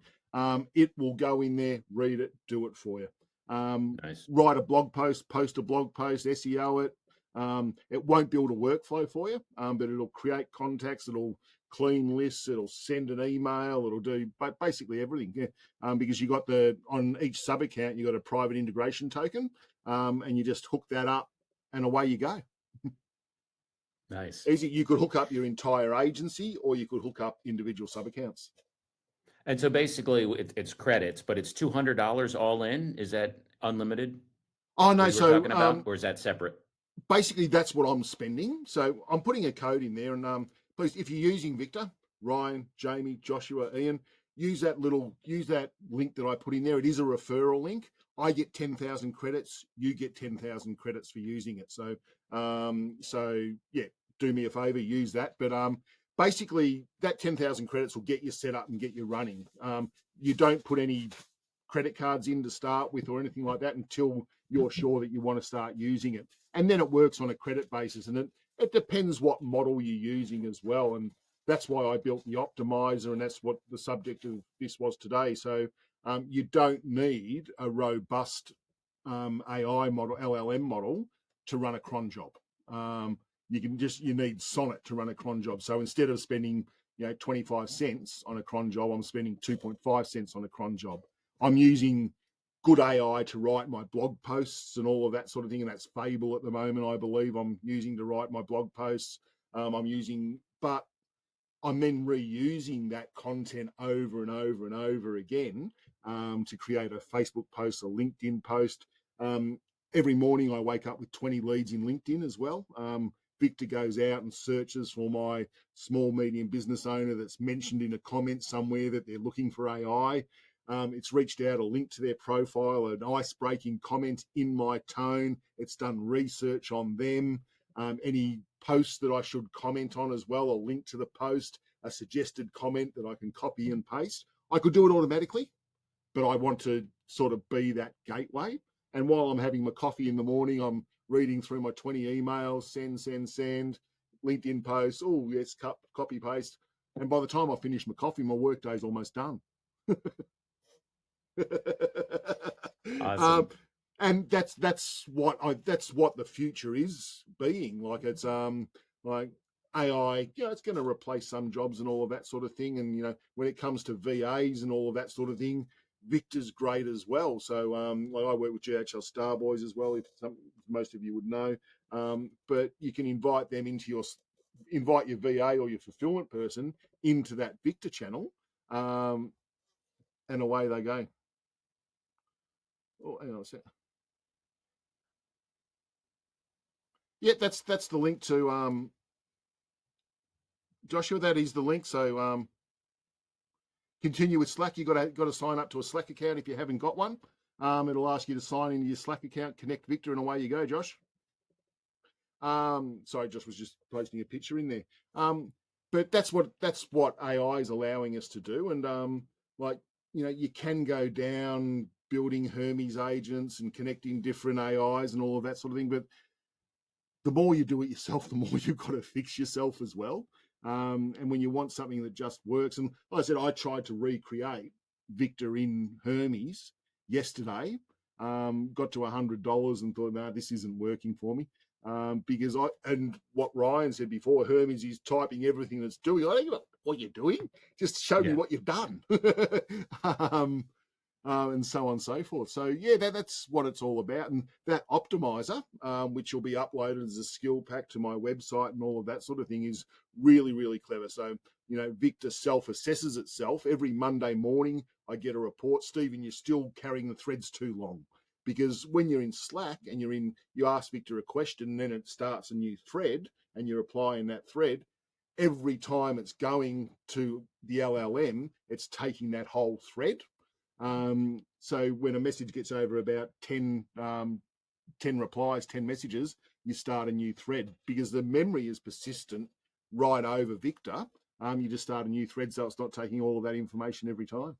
It will go in there, read it, do it for you. Nice. Write a blog post, post a blog post, SEO it. It won't build a workflow for you, but it'll create contacts. It'll clean lists, it'll send an email, it'll do basically everything. Yeah. Because you got on each sub account, you got a private integration token, and you just hook that up, and away you go. Nice. Easy. You could hook up your entire agency, or you could hook up individual sub accounts. And so basically, it's credits, but it's $200 all in. Is that unlimited? Oh no, so talking about, or is that separate? Basically, that's what I'm spending. So I'm putting a code in there, and please, if you're using Victor, Ryan, Jamie, Joshua, Ian, use that link that I put in there. It is a referral link. I get 10,000 credits. You get 10,000 credits for using it. So yeah, do me a favor, use that. But basically, that 10,000 credits will get you set up and get you running. You don't put any credit cards in to start with or anything like that until you're sure that you want to start using it. And then it works on a credit basis, and it depends what model you're using as well. And that's why I built the optimizer, and that's what the subject of this was today. So you don't need a robust AI model, LLM model, to run a cron job. You need Sonnet to run a cron job. So instead of spending 25 cents on a cron job, I'm spending 2.5 cents on a cron job. I'm using good AI to write my blog posts and all of that sort of thing. And that's Fable at the moment, I believe I'm using to write my blog posts. But I'm then reusing that content over and over and over again to create a Facebook post, a LinkedIn post. Every morning I wake up with 20 leads in LinkedIn as well. Victor goes out and searches for my small, medium business owner that's mentioned in a comment somewhere that they're looking for AI. It's reached out a link to their profile, an ice-breaking comment in my tone. It's done research on them. Any posts that I should comment on as well, a link to the post, a suggested comment that I can copy and paste. I could do it automatically, but I want to sort of be that gateway. And while I'm having my coffee in the morning, I'm reading through my 20 emails, send, LinkedIn posts, oh yes, copy, paste. And by the time I finish my coffee, my workday's almost done. Awesome. And that's what the future is being. Like it's like AI, it's going to replace some jobs and all of that sort of thing. And when it comes to VAs and all of that sort of thing, Victor's great as well. So like I work with GHL Starboys as well, if most of you would know. But you can invite them invite your VA or your fulfillment person into that Victor channel, and away they go. Oh, hang on a sec. Yeah, that's the link to Joshua. That is the link. So continue with Slack. You got to sign up to a Slack account if you haven't got one. It'll ask you to sign into your Slack account, connect Victor, and away you go, Josh. Sorry, Josh was just posting a picture in there. But that's what AI is allowing us to do. And you can go down building Hermes agents and connecting different AIs and all of that sort of thing. But the more you do it yourself, the more you've got to fix yourself as well. And when you want something that just works, and like I said, I tried to recreate Victor in Hermes yesterday, got to $100 and thought, no, this isn't working for me. Because and what Ryan said before, Hermes is typing everything that's doing. I don't know what you're doing. Just show me what you've done. And so on and so forth. So yeah, that's what it's all about. And that optimizer, which will be uploaded as a skill pack to my website and all of that sort of thing, is really, really clever. So, Victor self-assesses itself. Every Monday morning, I get a report. Stephen, you're still carrying the threads too long. Because when you're in Slack and you ask Victor a question and then it starts a new thread and you're applying that thread, every time it's going to the LLM, it's taking that whole thread. So when a message gets over about 10 replies, 10 messages, you start a new thread because the memory is persistent right over Victor. You just start a new thread, so it's not taking all of that information every time.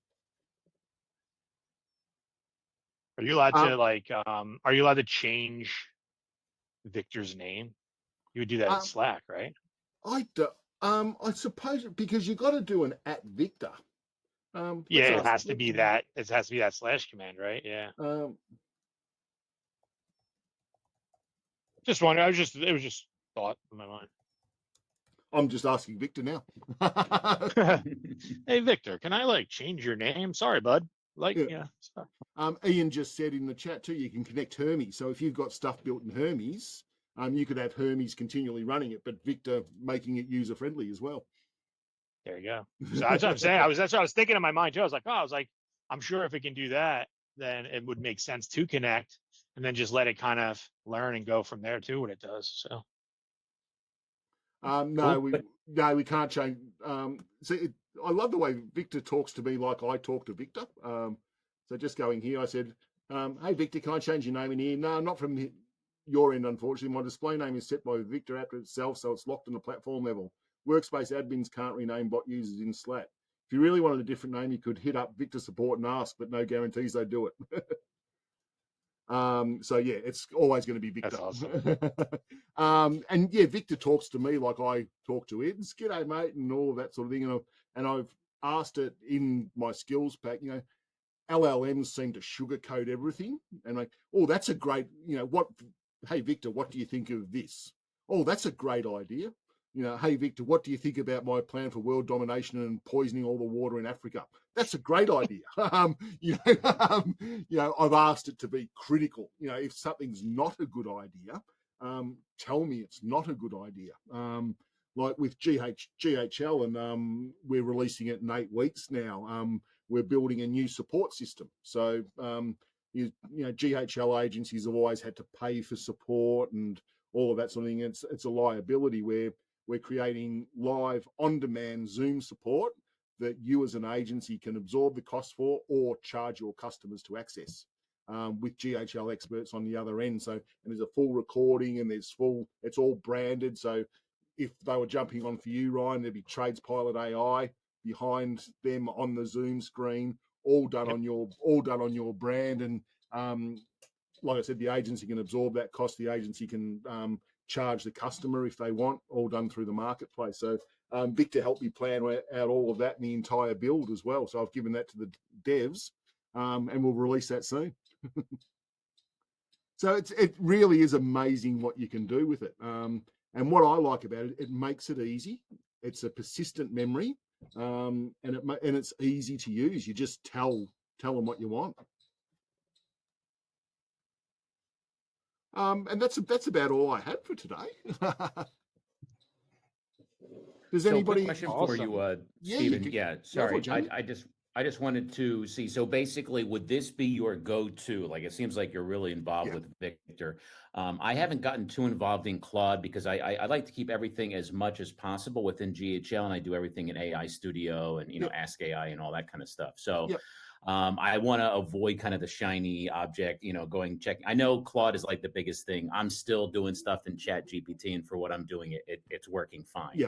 Are you allowed to are you allowed to change Victor's name? You would do that in Slack, right? I suppose, because you got to do an @Victor. It has to be that. It has to be that / command, right? Yeah. Just wondering. It was just thought in my mind. I'm just asking Victor now. Hey, Victor, can I change your name? Sorry, bud. Yeah. Ian just said in the chat too, you can connect Hermes. So if you've got stuff built in Hermes, you could have Hermes continually running it, but Victor making it user friendly as well. There you go. So that's what I'm saying. That's what I was thinking in my mind too. I was like, I'm sure if it can do that, then it would make sense to connect and then just let it kind of learn and go from there too when it does. So no, we can't change. I love the way Victor talks to me like I talk to Victor. So just going here, I said, hey, Victor, can I change your name in here? No, not from your end, unfortunately. My display name is set by Victor app itself, so it's locked on the platform level. Workspace admins can't rename bot users in Slack. If you really wanted a different name, you could hit up Victor support and ask, but no guarantees they do it. So yeah, it's always going to be Victor. That's awesome. And yeah, Victor talks to me like I talk to Ed. G'day, mate, and all of that sort of thing. And I've asked it in my skills pack. LLMs seem to sugarcoat everything, and like, oh, that's a great. What? Hey, Victor, what do you think of this? Oh, that's a great idea. Hey, Victor, what do you think about my plan for world domination and poisoning all the water in Africa? That's a great idea. I've asked it to be critical. If something's not a good idea, tell me it's not a good idea. Like with GHL, and we're releasing it in 8 weeks now. We're building a new support system. So, GHL agencies have always had to pay for support and all of that sort of thing. It's a liability where we're creating live on-demand Zoom support that you as an agency can absorb the cost for or charge your customers to access, with GHL experts on the other end. So, and there's a full recording and it's all branded. So if they were jumping on for you, Ryan, there'd be Trades Pilot AI behind them on the Zoom screen, all done on your brand. And like I said, the agency can absorb that cost. The agency can charge the customer if they want, all done through the marketplace. So Victor helped me plan out all of that in the entire build as well. So I've given that to the devs, and we'll release that soon. So it really is amazing what you can do with it. And what I like about it, it makes it easy. It's a persistent memory, and it's easy to use. You just tell them what you want. And that's about all I had for today. Does anybody? Quick question for you, Stephen? Yeah, sorry. I just wanted to see. So basically, would this be your go-to? Like, it seems like you're really involved with Victor. I haven't gotten too involved in Claude because I like to keep everything as much as possible within GHL, and I do everything in AI Studio and Ask AI and all that kind of stuff. So. I want to avoid kind of the shiny object, going checking. I know Claude is like the biggest thing. I'm still doing stuff in Chat GPT, and for what I'm doing, it's working fine.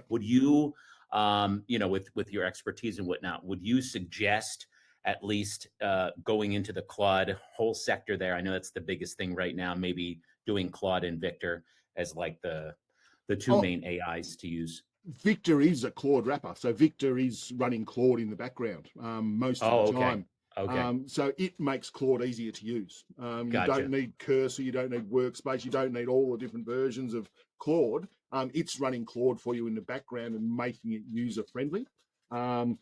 Would you, with your expertise and whatnot, would you suggest at least going into the Claude whole sector there? I know that's the biggest thing right now. Maybe doing Claude and Victor as like the two main AIs to use. Victor is a Claude wrapper, so Victor is running Claude in the background most of the time. Okay. So it makes Claude easier to use. You don't need Cursor, you don't need Workspace, you don't need all the different versions of Claude. It's running Claude for you in the background and making it user friendly. So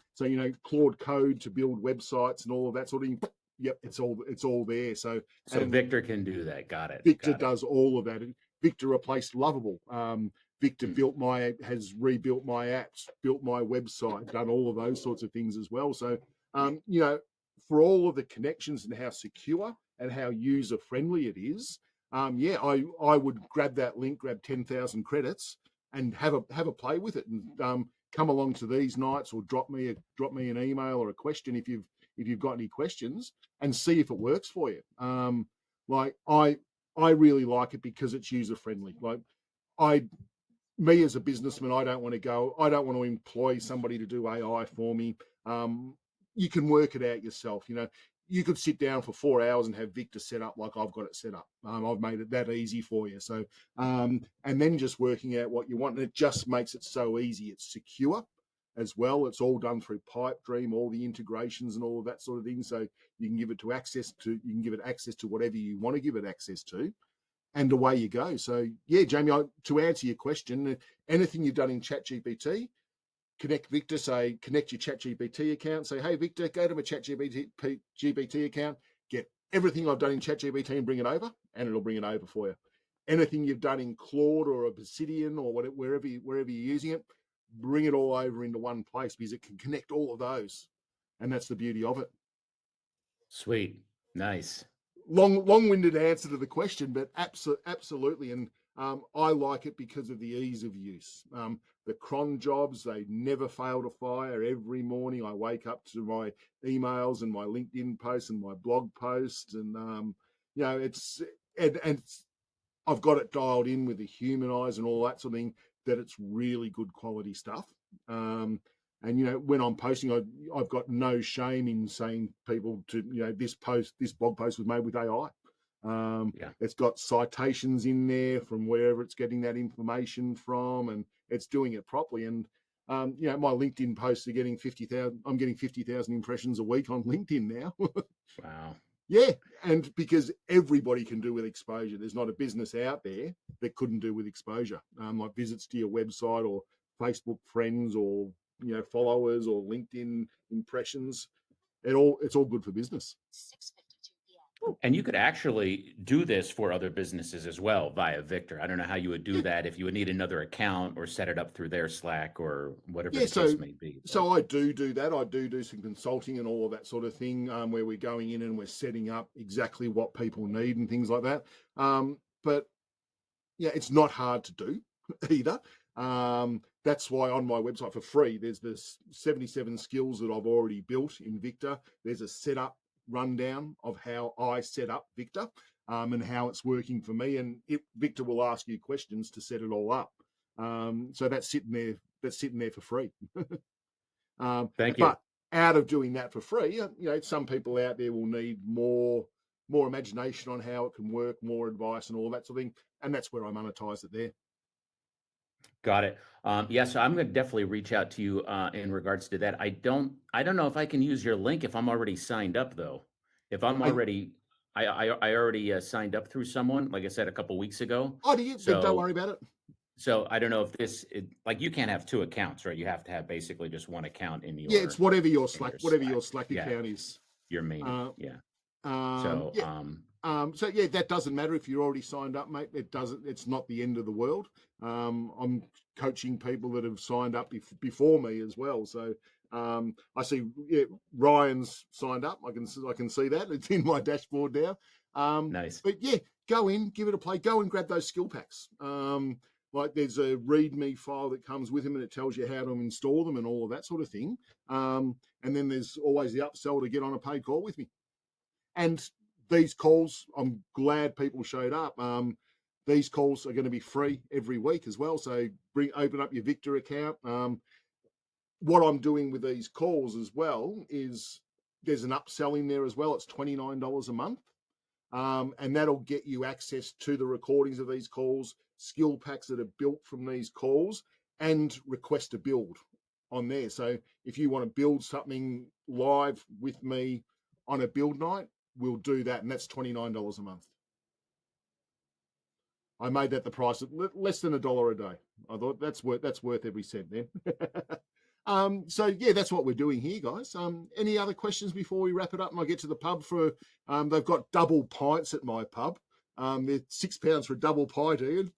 Claude code to build websites and all of that sort of thing. Yep, it's all there. So Victor can do that. Got it. Victor does all of that. Victor replaced Lovable. Victor has rebuilt my apps, built my website, done all of those sorts of things as well. So, for all of the connections and how secure and how user friendly it is, I would grab that link, grab 10,000 credits, and have a play with it, and come along to these nights, or drop me an email or a question if you've got any questions, and see if it works for you. I really like it because it's user friendly. Me as a businessman, I don't want to employ somebody to do AI for me. You can work it out yourself. You could sit down for 4 hours and have Victor set up like I've got it set up. I've made it that easy for you. So, and then just working out what you want, and it just makes it so easy. It's secure as well. It's all done through Pipedream, all the integrations and all of that sort of thing. So you can give it access to whatever you want to give it access to. and away you go. So yeah, Jamie, to answer your question, anything you've done in ChatGPT, connect Victor, say connect your ChatGPT account, say, hey Victor, go to my ChatGPT account, get everything I've done in ChatGPT and bring it over, and it'll bring it over for you. Anything you've done in Claude or Obsidian or whatever, wherever you're using it, bring it all over into one place, because it can connect all of those, and that's the beauty of it. Sweet, nice. Long-winded answer to the question, but absolutely, and I like it because of the ease of use. The cron jobs, they never fail to fire. Every morning I wake up to my emails and my LinkedIn posts and my blog posts, and it's I've got it dialed in with the human eyes and all that sort of thing, that it's really good quality stuff. And when I'm posting, I've got no shame in saying people to, this blog post was made with AI. It's got citations in there from wherever it's getting that information from, and it's doing it properly. And my LinkedIn posts are getting 50,000. I'm getting 50,000 impressions a week on LinkedIn now. Wow. Yeah, and because everybody can do with exposure. There's not a business out there that couldn't do with exposure. Like visits to your website or Facebook friends or followers or LinkedIn impressions. It's all good for business. And you could actually do this for other businesses as well via Victor. I don't know how you would do that, if you would need another account or set it up through their Slack or whatever the case may be. So I do that. I do some consulting and all of that sort of thing, where we're going in and we're setting up exactly what people need and things like that. But yeah, it's not hard to do either. That's why on my website for free, there's this 77 skills that I've already built in Victor. There's a setup rundown of how I set up Victor, and how it's working for me. And Victor will ask you questions to set it all up. So that's sitting there for free. Thank you. But out of doing that for free, some people out there will need more imagination on how it can work, more advice and all that sort of thing. And that's where I monetize it there. Got it. So I'm going to definitely reach out to you in regards to that. I don't know if I can use your link if I'm already signed up, though. If I'm already, I already signed up through someone, like I said, a couple weeks ago. Oh, do you? So, don't worry about it. So I don't know if you can't have two accounts, right? You have to have basically just one account in your. Yeah, it's whatever your Slack account is. Your main, So yeah, that doesn't matter if you're already signed up, mate. It's not the end of the world. I'm coaching people that have signed up before me as well. So I see Ryan's signed up. I can see that. It's in my dashboard now. Nice. But yeah, go in, give it a play. Go and grab those skill packs. Like there's a README file that comes with them and it tells you how to install them and all of that sort of thing. And then there's always the upsell to get on a paid call with me. And these calls, I'm glad people showed up. These calls are going to be free every week as well. So open up your Victor account. What I'm doing with these calls as well is there's an upsell in there as well. It's $29 a month. And that'll get you access to the recordings of these calls, skill packs that are built from these calls, and request a build on there. So if you want to build something live with me on a build night, we'll do that. And that's $29 a month. I made that the price of less than $1 a day. I thought that's worth every cent then. So yeah, that's what we're doing here, guys. Any other questions before we wrap it up and I get to the pub for, they've got double pints at my pub. They're £6 for a double pint, Ian.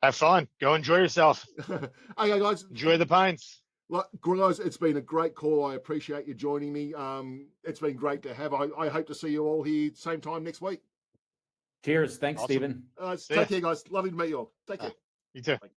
Have fun. Go enjoy yourself. Okay, guys. Enjoy the pints. Guys, it's been a great call. I appreciate you joining me. It's been great to have. I hope to see you all here same time next week. Cheers. Thanks, Stephen. Take care, guys. Lovely to meet you all. Take care. You too. Bye.